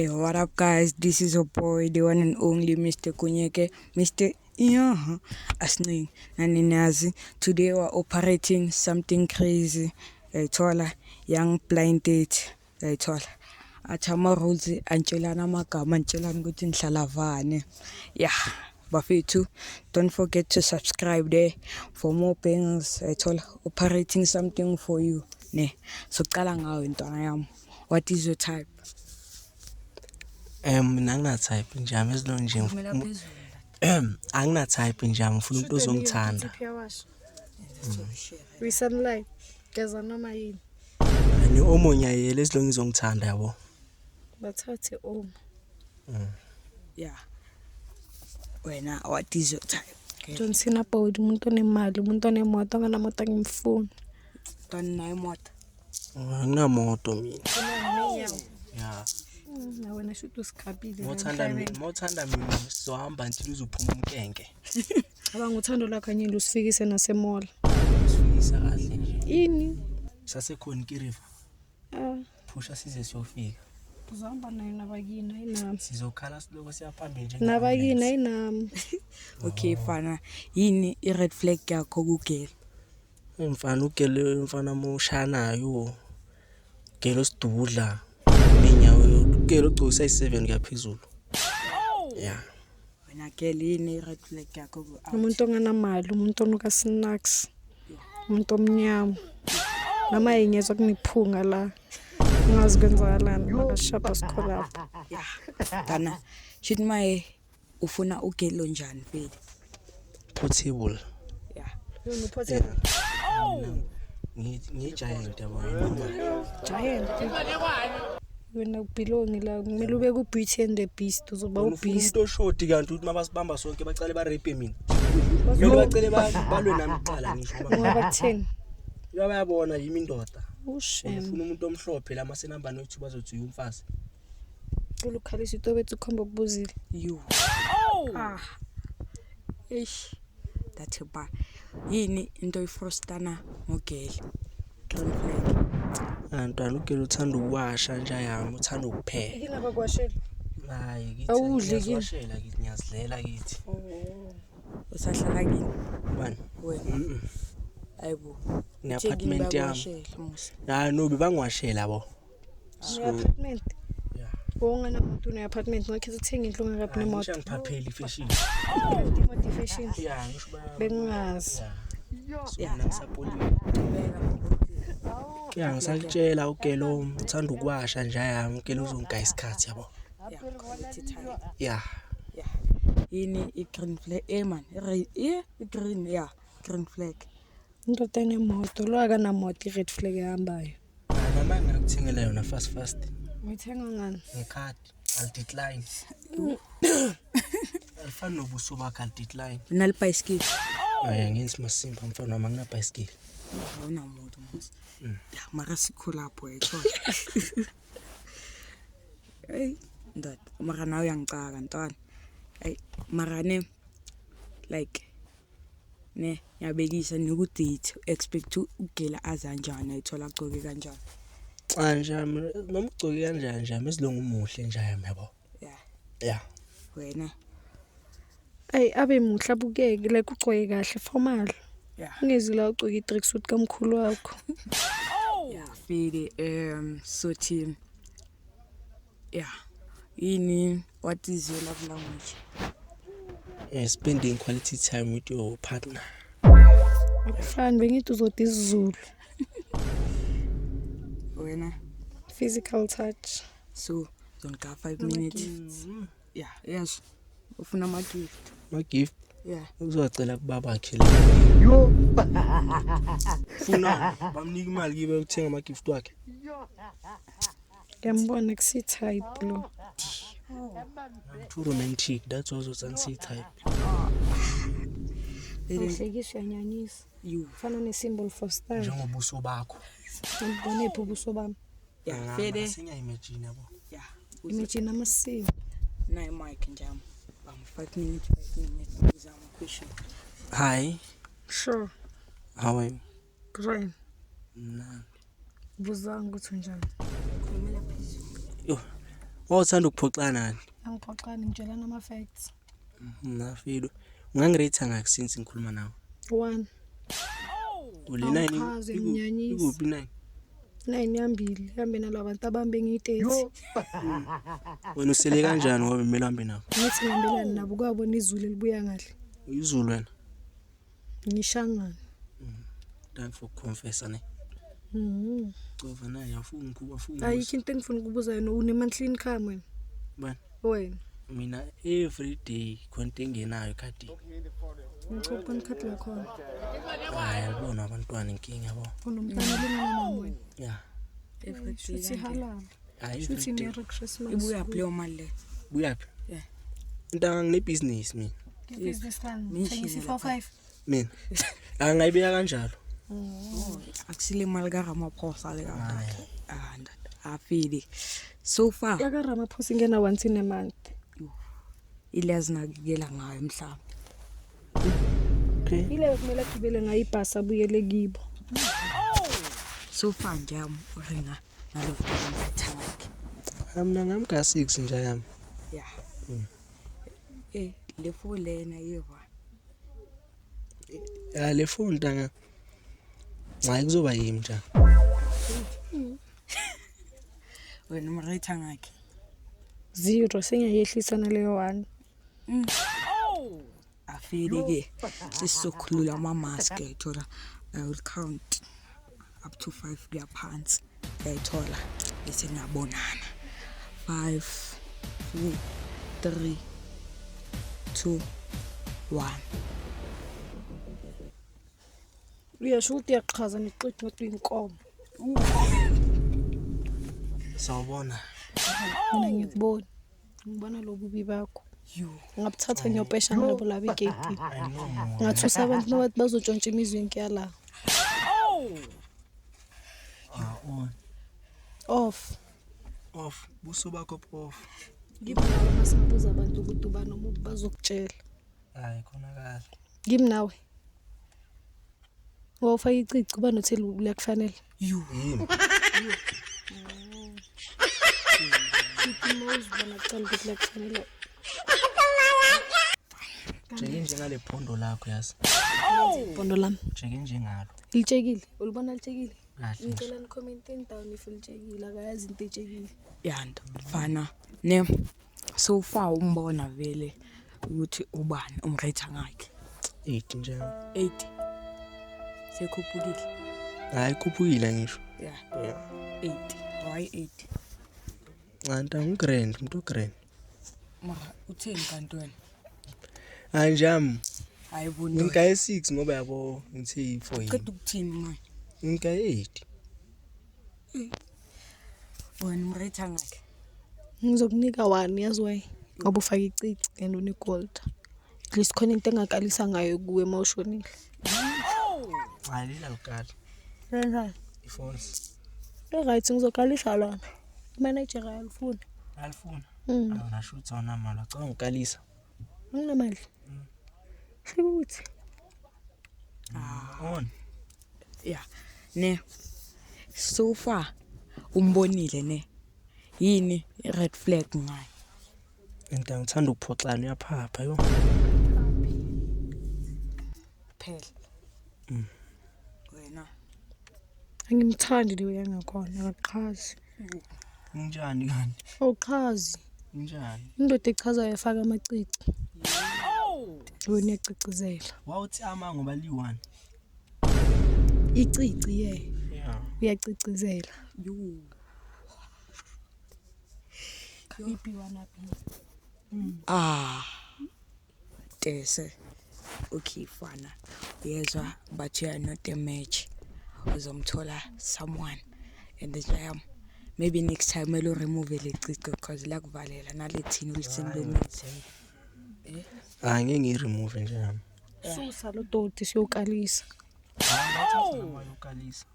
Hey, what up, guys? This is your boy, the one and only Mr. Kunyeke, Mr. Asning Naninazi. Today we're operating something crazy. Tola young blind date. Tola Achama rules Anchelana Makam Anchelan Gutin Shalavane. Yeah. Bafetu, don't forget to subscribe there for more things. Operating something for you. Ne. So kalanga into what is your type? Angina-type nje as long nje angina-type nje ngifuna umuntu ozongithanda. Sunlight geza noma yini Ani omonyayele as long izongithanda yabo. bathathe oma. Yeah. Wena, what is your type? John Cena Boyd umuntu onemali, umuntu onemoto, anganamoto ngimfuni. Don't moto. Anginamoto mina. Yeah. Na wena shothi usikhabile. Mothanda mina sizohamba until uzophuma umkenke. Abanga uthando lakho nyini usifikise nasemall. Sifikisa kahle nje. Ini? Sasekhona iRiver. Phusha size siyofika. Uzahamba nayo nabakini ayinami. Sizokhala siloko siyaphambili nje. Nabakini ayinami. Okay, fana. Yini i-red flag yakho kugel? Mfana ugele mfana moshanayo. Gelo sidudla. Minyawo ugele ugcosa i7 kuyaphezulu. Yeah. Wena girl yini i-red flag yakho Umuntu onganamali, umuntu onuka snacks. Umuntu omnyama. Nama yingezwe kuniphunga la. Ngazi kwenzakalani makashapa sikholapha. Yeah. Kana should my ufuna ugelo njani vele? Portable. Yeah. Yona uphothela. Ngigiant yabo. Giant. Wena ubelong la kumele ube ku Beauty and the Beast uzoba ubeast. Umuntu oshoti kanti uthi mabasibamba sonke bacale ba rape mina. Mina bacale balwe nami kuqala ngisho Ngoba kutheni? Uyabona yimi indoda. Ushem. Ufuna umuntu omhlophe la masenamba no2 bazothi uyumfazi. Ulukhalisa itobethu khomba kubuzile. You. Eish. That's ba. Yini into ifrostana ngogel? Green flag. Antwana ugele uthanda ukuwasha nje yami uthanda ukupheka. Yini abakwashela? Hayi ngithi Awudli kini? ngiyashela kithi ngiyazidlela kithi. Usahlala kini? Bani? Wena. Ayibo. Ni apartment yami. Hayi no bebangiwashela bo. Apartment. Yeah. Wongana umuntu ne apartment ngakhe uthenga indlu ngakapi nemoto. Ngiphapheli fashion. Imoto fashion. Yeah ngisho ba. Bengazi. Yeah ngisapholile. Yeah ngisakutshela ugelo uthanda ukuwasha nje yami ugelo uzongigaya isikhathi yabo. Yeah, quality time. Yeah. Yeah. Yini i-green flag? Man, i-green, yeah, green flag. Indoda enemoto, lo akanamoto i-red flag ehambayo. Nama ngikuthengela yona fast. Ngithenga ngani? Ngecard, I'll decline. Alifana nobuso bakhe I'll decline. Unalibhayisikili? Hayi ngenzi masimba mfana wami angina bicycle. Awunamoto mos. Yeah, mara sikho lapho ethola. Hey, ndoda, mara nawe uyangicaka ntwana. Hey, mara like ngiyabekisa nokudate expect ugela azanjani ayithola agcoke kanjani. Nje noma ugcoke kanjani nje esilonga umuhle nje yabo. Yeah. Wena. Abe muhle abukeke like ugcoke kahle formal. Yeah. Ungezi la ugcoke i-track suit kamkhulu wakho. Yeah, feel so team. Yeah. Yini, what is your love language? Spending quality time with your partner. Akufani bengithi uzothi isiZulu. Wena. Physical touch. So, zonka 5 minutes. Yeah, yes. Ufuna ama-gift. Ma-gift? Yeah. Uzocela kubaba bakhe la. Yo. Funa bamnika imali kibe ukuthenga ama-gift wakhe. Ngiyambona kusi-type lo. Too romantic, that's also type. Uhlekiswa yanyanyisa. You. Fana ne-symbol for style. Njengobuso bakho. Ngibone pho ubuso bami. Yeah, fede. Singa-imagine yabo. Yeah. Imagine amasiko. Na i-mic njalo. 5 minutes. Ngizama question. Hi. Sure. How are you? Great. Nah. Buzanga ukuthi njani. Khulumela phezulu. Yo. Awuthanda ukuphoxana nani? Angiphoxani ngitshelana ama-facts. Nafilo. Ungangirate ngakho since ngikhuluma nawe. 1 Uli Awuchaze, 9. mnyanyisi. Ikuphi 9? 9 yambili ihambe nalabantu abambe ngiyi-30. Wena usele kanjani ngoba kumele uhambe nabo? Ngithi ngihambelani nabo kwabona izulu elibuya ngahle. Uyizulu wena. Ngishangana. Time for confess ne. Cova naye afuna ukuba Ayikho into engifuna ukubuza yona, une-monthly income wena? Bani? Wena. Mina every day khonto engenayo ekhadini. Ngicopha ikhadi lakhona. Hayi yabona abantwana inkinga yabo. Unomntana olingana nami wena? Yeah. Shuthi halala. Hayi Shuthi Merry Christmas. Ibuya leyo mali le. Buyaphi? Yeah. Intanga ngine business mina. Business plan. Thengisa 45. Mina. Angayibeka kanjalo. Akusile mali ka Ramaphosa le ka. Afili. So far Yaka Ramaphosa ingena once in a month. ilazinakekela ngayo emhlaba. Okay. Ile kumele agibele ngayo ibhasi abuyele kibo. So far nje uringa nalo mthangaki. Mina ngamka 6 nje yami. Yeah. Le phone lena yeva. Ya le phone ntanga. Hayi kuzoba yimi njani? Wena umrate ngakhe. 0 sengiyayehlisa naleyo 1. Afili ke sisokhulula ama mask ayithola. I will count up to 5 kuya phansi. Ayithola bese ngiyabonana. 5 4 3 2 1. Uyasho ukuthi uyaqhaza neqedwe ukuthi uyinkomo. Sawubona. Mina ngikubona. Ngibona lobubi bakho. Ngabuthatha ngiyopesha ngabo la bigate. Ngathusa abantu nabathi bazotshontsha imizwe nkiyala. Off. Buso bakho off. Ngibona masingabuza abantu ukuthi ubani omubi bazokutshela. Hayi khona kahle. Ngimi nawe. Wofa icici kuba nothela ukufanele. Yimi. Uzibona cala ukuthi lakufanele. Jeke nje ngale phondo lakho yazi. Phondo lami. Jeke nje ngalo. Litshekile. Ulibona litshekile? Kahle. Ngicela ni comment down if litshekile akayazi into etshekile. Yanda mfana ne so far umbona vele ukuthi ubani umrate ngakhe. 8 nje. 8 sekhuphukile. Hayi khuphukile ngisho. Yeah. 8. Why 8? Nganta ngigrand, umuntu grand. Mara utheni kanti wena? Anjam. Ayibona. Ngikaye 6 ngoba yabo ngithi 4 yini. Qeda ukuthini manje? Ngikaye 8. Wena umrate ngakhe. Ngizokunika 1 yazi why? Ngoba ufaka icici and une gold. At least khona into engakalisa ngayo kuwe emotionally. Hayi lila ukala. Kanjani? Ifalse. Right ngizokalisa lona. Manager ayalifuna. Alifuna. Ngasho ukuthi awuna mali, acaba ngikalisa. Nginamali. Futhi. On. Yeah. Ne so far umbonile ne. Yini red flag ngayo? Into ngithanda ukuphoxana uyaphapha yo. Phela. Wena Angimthandi leyo yangakhona akaqhazi. Njani kanti? Awuqhazi. Njani? Indoda echazayo yafaka amacici. Wena uyacicizela. Wawuthi ama ngoba li1. Icici Yeah. uyacicizela. yo Khiphi wana phi? Tese. Okay fana. Uyezwa but you are not a match. Uzomthola someone and the maybe next time we'll remove le cici because la kuvalela nalethini ulisini lomithi. Angeke ngiremove nje yami. Susa lo doti siyokalisa. Ukalisa.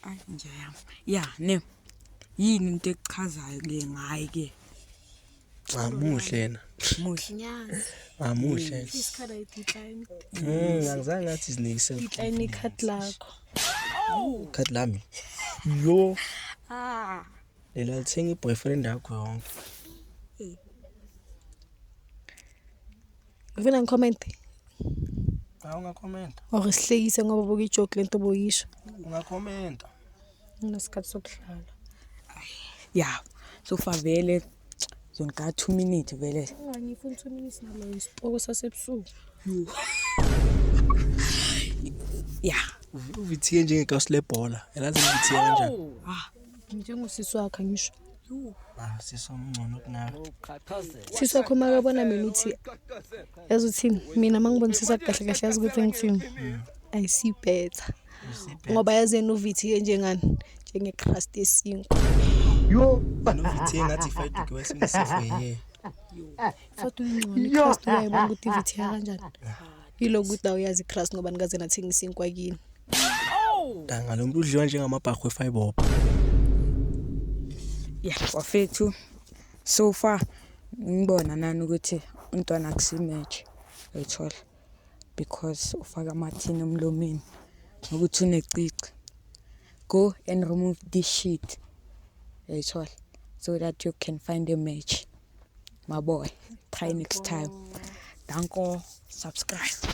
Ay nje yami. Yeah, ne. Yini into echazayo ke ngayi ke? Amuhle yena. Muhle. Nyazi. Amuhle. Isikhala idecline. Ngizange ngathi sinikise. Decline ikhadi lakho. Khadi lami. Yo. lela lithenga iboyfriend yakho yonke. Ufuna ngicomment Ungakhomenta. or sihlekise ngoba buka ijoke lento boyisho. Ungakhomenta. Unesikhathi sokuhlala. Yeah, so far vele zonka 2 minutes vele. Ngifuna 2 minutes nalo isipoko sasebusuku. Yeah. Uvithiye njengekhosi lebhola. Elazi uvithiye kanjani? Njengosisi wakhe ngisho. Sisomngcono kunawe. Sisi wakho makabona mina uthi yazi uthini mina mangibonisisa kahle kahle yazi ukuthi ngithini. I see better. Ngoba yazi yena uvithiye njengani njengecrust yesinko. Yo, uvithiye ngathi fight ukwesinye isifo yeye. Futhi ungcono icrust uyayibona ukuthi ivithiya kanjani. Yilo ukuthi awuyazi icrust ngoba nikaze nathi ngisinkwa kini. Danga lo muntu udliwa njengamabhaqwe efiber. Yeah, wafethu. So far ngibona nani ukuthi untwana akusimatch. Uyithola because ufaka amathini emlomeni ukuthi unecici. Go and remove this shit. Uyithola so that you can find a match. My boy, try next time. Danko, subscribe.